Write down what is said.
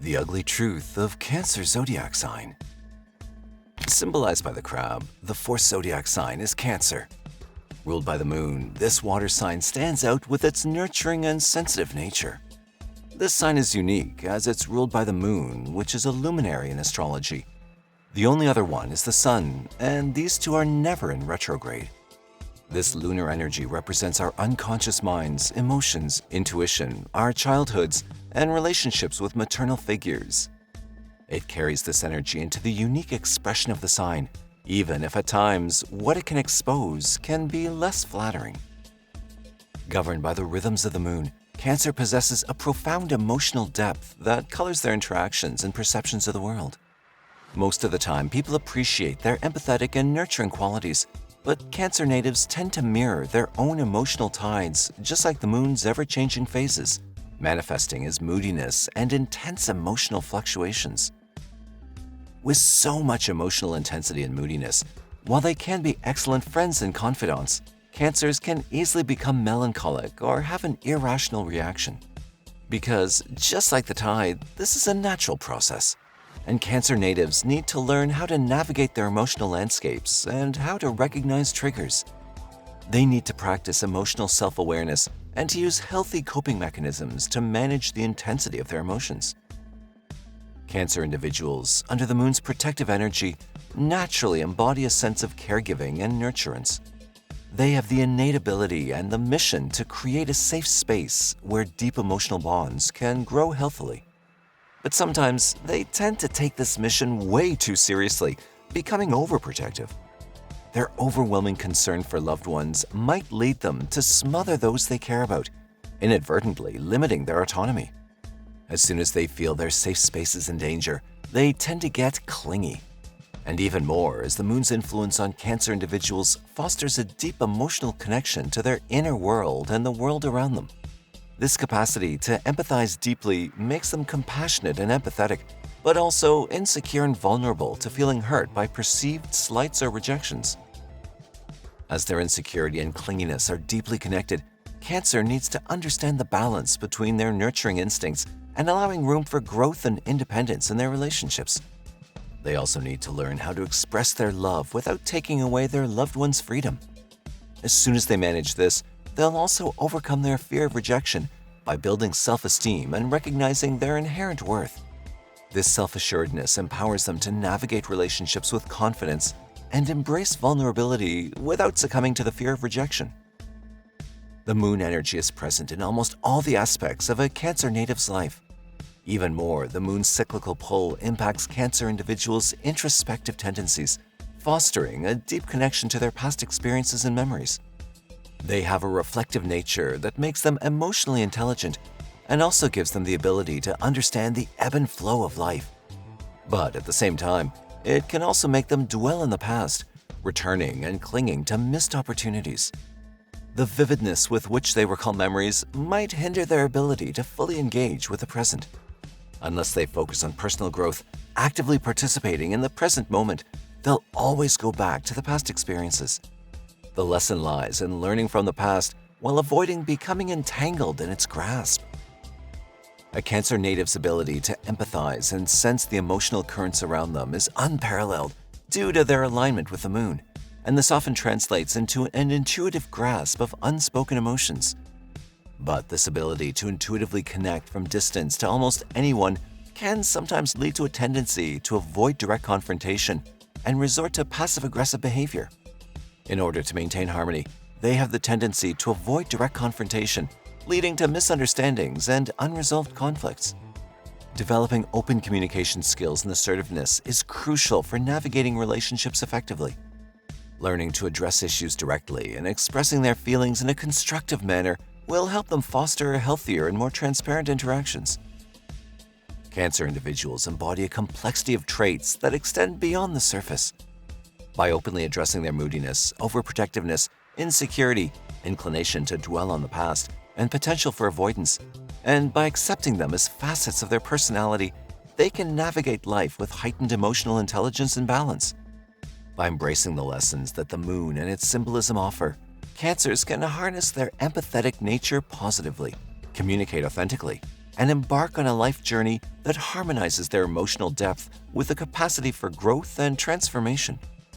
The ugly truth of Cancer zodiac sign. Symbolized by the crab, the fourth zodiac sign is Cancer. Ruled by the moon, this water sign stands out with its nurturing and sensitive nature. This sign is unique as it's ruled by the moon, which is a luminary in astrology. The only other one is the sun, and these two are never in retrograde. This lunar energy represents our unconscious minds, emotions, intuition, our childhoods, and relationships with maternal figures. It carries this energy into the unique expression of the sign, even if at times what it can expose can be less flattering. Governed by the rhythms of the moon, Cancer possesses a profound emotional depth that colors their interactions and perceptions of the world. Most of the time, people appreciate their empathetic and nurturing qualities, but Cancer natives tend to mirror their own emotional tides, just like the moon's ever-changing phases, manifesting as moodiness and intense emotional fluctuations. With so much emotional intensity and moodiness, while they can be excellent friends and confidants, Cancers can easily become melancholic or have an irrational reaction. Because, just like the tide, this is a natural process, and Cancer natives need to learn how to navigate their emotional landscapes and how to recognize triggers. They need to practice emotional self-awareness and to use healthy coping mechanisms to manage the intensity of their emotions. Cancer individuals, under the moon's protective energy, naturally embody a sense of caregiving and nurturance. They have the innate ability and the mission to create a safe space where deep emotional bonds can grow healthily. But sometimes they tend to take this mission way too seriously, becoming overprotective. Their overwhelming concern for loved ones might lead them to smother those they care about, inadvertently limiting their autonomy. As soon as they feel their safe space is in danger, they tend to get clingy. And even more as the moon's influence on Cancer individuals fosters a deep emotional connection to their inner world and the world around them. This capacity to empathize deeply makes them compassionate and empathetic, but also insecure and vulnerable to feeling hurt by perceived slights or rejections. As their insecurity and clinginess are deeply connected, Cancer needs to understand the balance between their nurturing instincts and allowing room for growth and independence in their relationships. They also need to learn how to express their love without taking away their loved one's freedom. As soon as they manage this, they'll also overcome their fear of rejection by building self-esteem and recognizing their inherent worth. This self-assuredness empowers them to navigate relationships with confidence and embrace vulnerability without succumbing to the fear of rejection. The moon energy is present in almost all the aspects of a Cancer native's life. Even more, the moon's cyclical pull impacts Cancer individuals' introspective tendencies, fostering a deep connection to their past experiences and memories. They have a reflective nature that makes them emotionally intelligent and also gives them the ability to understand the ebb and flow of life. But at the same time, it can also make them dwell in the past, returning and clinging to missed opportunities. The vividness with which they recall memories might hinder their ability to fully engage with the present. Unless they focus on personal growth, actively participating in the present moment, they'll always go back to the past experiences. The lesson lies in learning from the past while avoiding becoming entangled in its grasp. A Cancer native's ability to empathize and sense the emotional currents around them is unparalleled due to their alignment with the moon, and this often translates into an intuitive grasp of unspoken emotions. But this ability to intuitively connect from distance to almost anyone can sometimes lead to a tendency to avoid direct confrontation and resort to passive-aggressive behavior. In order to maintain harmony, they have the tendency to avoid direct confrontation, leading to misunderstandings and unresolved conflicts. Developing open communication skills and assertiveness is crucial for navigating relationships effectively. Learning to address issues directly and expressing their feelings in a constructive manner will help them foster healthier and more transparent interactions. Cancer individuals embody a complexity of traits that extend beyond the surface. By openly addressing their moodiness, overprotectiveness, insecurity, inclination to dwell on the past, and potential for avoidance, and by accepting them as facets of their personality, they can navigate life with heightened emotional intelligence and balance. By embracing the lessons that the moon and its symbolism offer, Cancers can harness their empathetic nature positively, communicate authentically, and embark on a life journey that harmonizes their emotional depth with the capacity for growth and transformation.